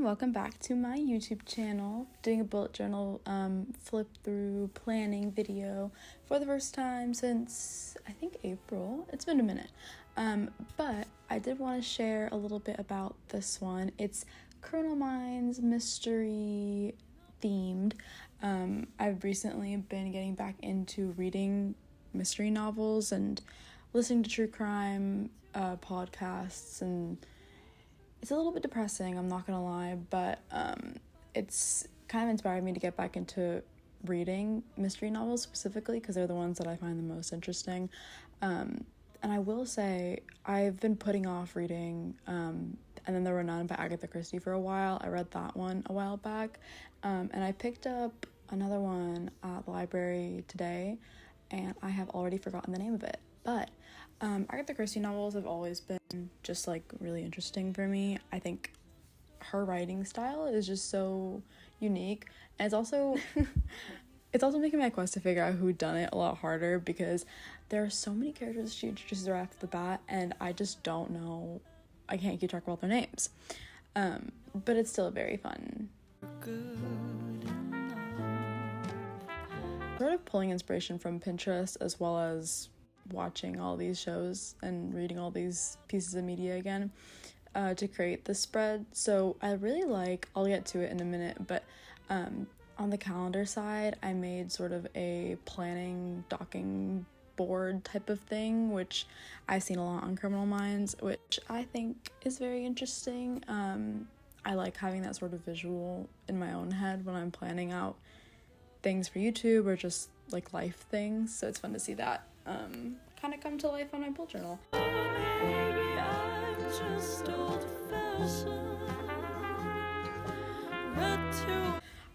everyone, welcome back to my YouTube channel. Doing a bullet journal flip through planning video for the first time since I think April. It's been a minute, but I did want to share a little bit about this one. It's Criminal Minds mystery themed. I've recently been getting back into reading mystery novels and listening to true crime podcasts, and it's a little bit depressing, I'm not gonna lie, but it's kind of inspired me to get back into reading mystery novels specifically because they're the ones that I find the most interesting. And I will say I've been putting off reading And Then There Were None by Agatha Christie for a while. I read that one a while back, and I picked up another one at the library today, and I have already forgotten the name of it. But Agatha Christie novels have always been just like really interesting for me. I think her writing style is just so unique, and it's also making my quest to figure out who done it a lot harder, because there are so many characters she introduces right off the bat, and I just don't know. I can't keep track of all their names, but it's still very fun. Sort of pulling inspiration from Pinterest as well as watching all these shows and reading all these pieces of media again to create this spread. So I really like, I'll get to it in a minute, but on the calendar side, I made sort of a planning docking board type of thing, which I've seen a lot on Criminal Minds, which I think is very interesting. I like having that sort of visual in my own head when I'm planning out things for YouTube or just like life things, so it's fun to see that kind of come to life on my bullet journal.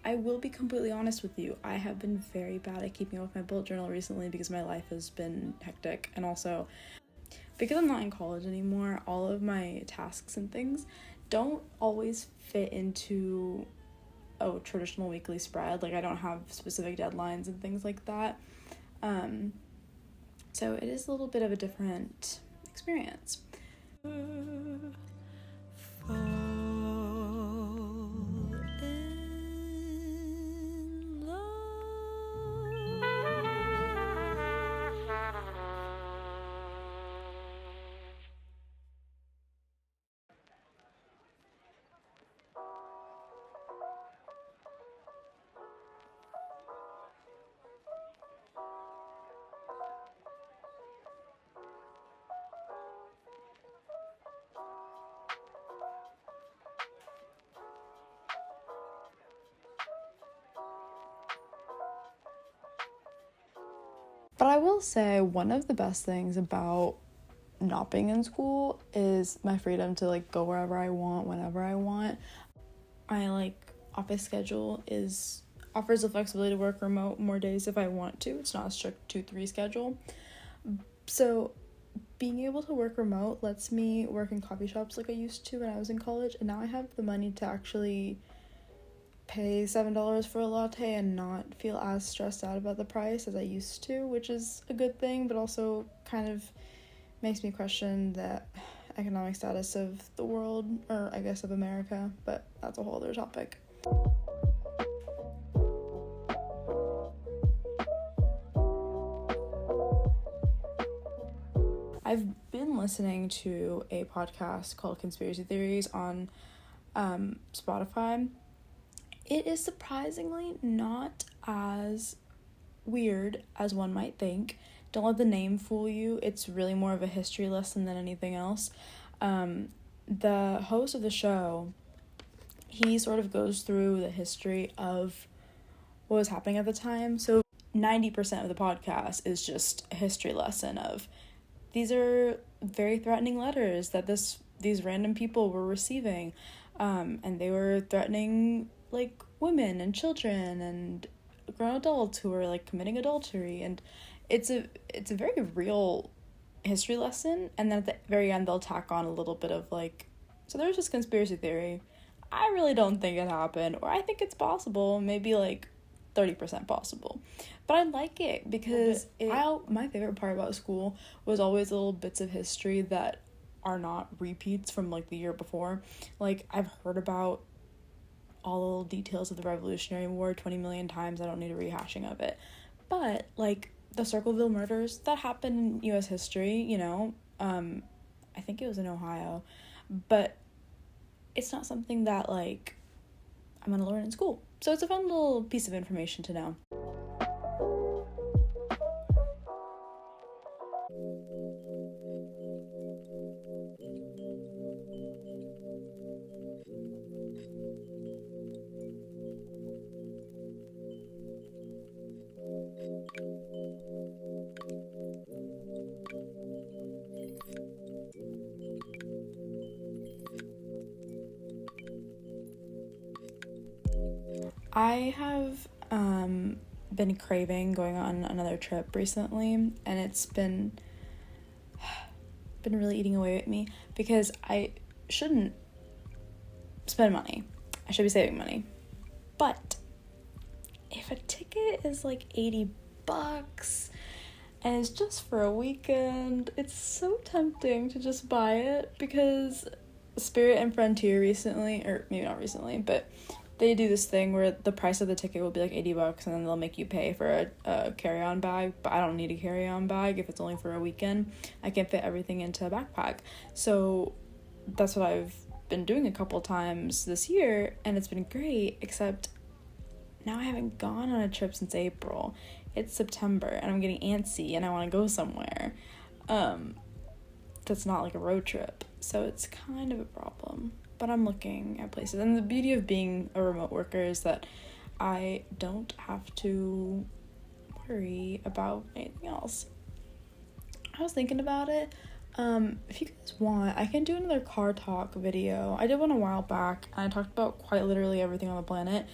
I will be completely honest with you, I have been very bad at keeping up with my bullet journal recently because my life has been hectic, and also because I'm not in college anymore, all of my tasks and things don't always fit into a traditional weekly spread. Like, I don't have specific deadlines and things like that. So it is a little bit of a different experience. But I will say one of the best things about not being in school is my freedom to like go wherever I want, whenever I want. My office schedule offers the flexibility to work remote more days if I want to. It's not a strict 2-3 schedule. So being able to work remote lets me work in coffee shops like I used to when I was in college, and now I have the money to actually pay $7 for a latte and not feel as stressed out about the price as I used to, which is a good thing, but also kind of makes me question the economic status of the world, or I guess of America, but that's a whole other topic. I've been listening to a podcast called Conspiracy Theories on Spotify. It is surprisingly not as weird as one might think. Don't let the name fool you. It's really more of a history lesson than anything else. The host of the show, he sort of goes through the history of what was happening at the time. So 90% of the podcast is just a history lesson of, these are very threatening letters that these random people were receiving, and they were threatening like women and children and grown adults who were like committing adultery, and it's a very real history lesson. And then at the very end they'll tack on a little bit of like, so there's this conspiracy theory, I really don't think it happened, or I think it's possible, maybe like 30% possible. But I like it because my favorite part about school was always little bits of history that are not repeats from like the year before. Like, I've heard about all the little details of the Revolutionary War 20 million times. I don't need a rehashing of it. But, like, the Circleville murders, that happened in U.S. history, you know. I think it was in Ohio. But it's not something that, like, I'm going to learn in school. So it's a fun little piece of information to know. I have been craving going on another trip recently, and it's been really eating away at me because I shouldn't spend money. I should be saving money. But if a ticket is like $80 and it's just for a weekend, it's so tempting to just buy it because Spirit and Frontier recently, or maybe not recently, but they do this thing where the price of the ticket will be like $80 and then they'll make you pay for a carry-on bag, but I don't need a carry-on bag if it's only for a weekend. I can fit everything into a backpack. So that's what I've been doing a couple times this year, and it's been great, except now I haven't gone on a trip since April. It's September and I'm getting antsy and I want to go somewhere. That's not like a road trip. So it's kind of a problem. But I'm looking at places. And the beauty of being a remote worker is that I don't have to worry about anything else. I was thinking about it. If you guys want, I can do another car talk video. I did one a while back, and I talked about quite literally everything on the planet.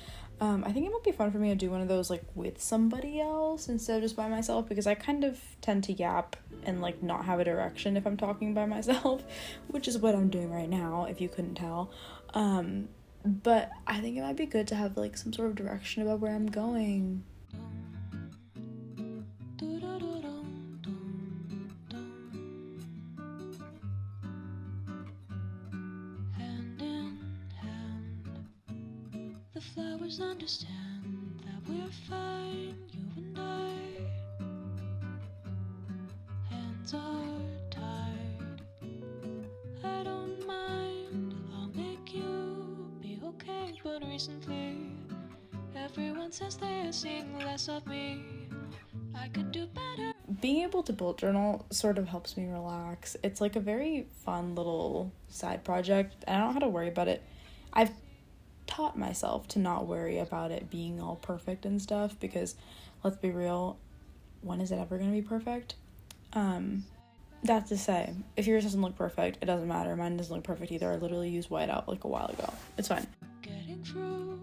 I think it might be fun for me to do one of those, like, with somebody else instead of just by myself, because I kind of tend to yap and, like, not have a direction if I'm talking by myself, which is what I'm doing right now, if you couldn't tell. But I think it might be good to have, like, some sort of direction about where I'm going. Flowers understand that we're fine, you and I. Hands are tied. I don't mind, I'll make you be okay. But recently, everyone says they're seeing less of me. I could do better. Being able to bullet journal sort of helps me relax. It's like a very fun little side project, and I don't have to worry about it. I've taught myself to not worry about it being all perfect and stuff, because let's be real, when is it ever going to be perfect? That's to say, if yours doesn't look perfect, it doesn't matter. Mine doesn't look perfect either. I literally used whiteout like a while ago. It's fine. Getting through.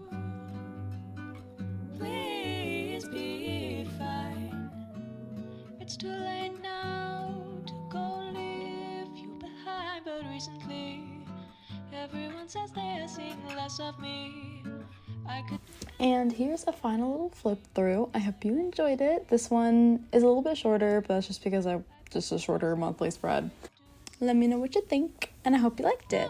Please be fine. It's too late now to go leave you behind, but recently everyone says they're seeing less of me. And here's a final little flip through. I hope you enjoyed it. This one is a little bit shorter, but that's just because I just a shorter monthly spread. Let me know what you think, and I hope you liked it.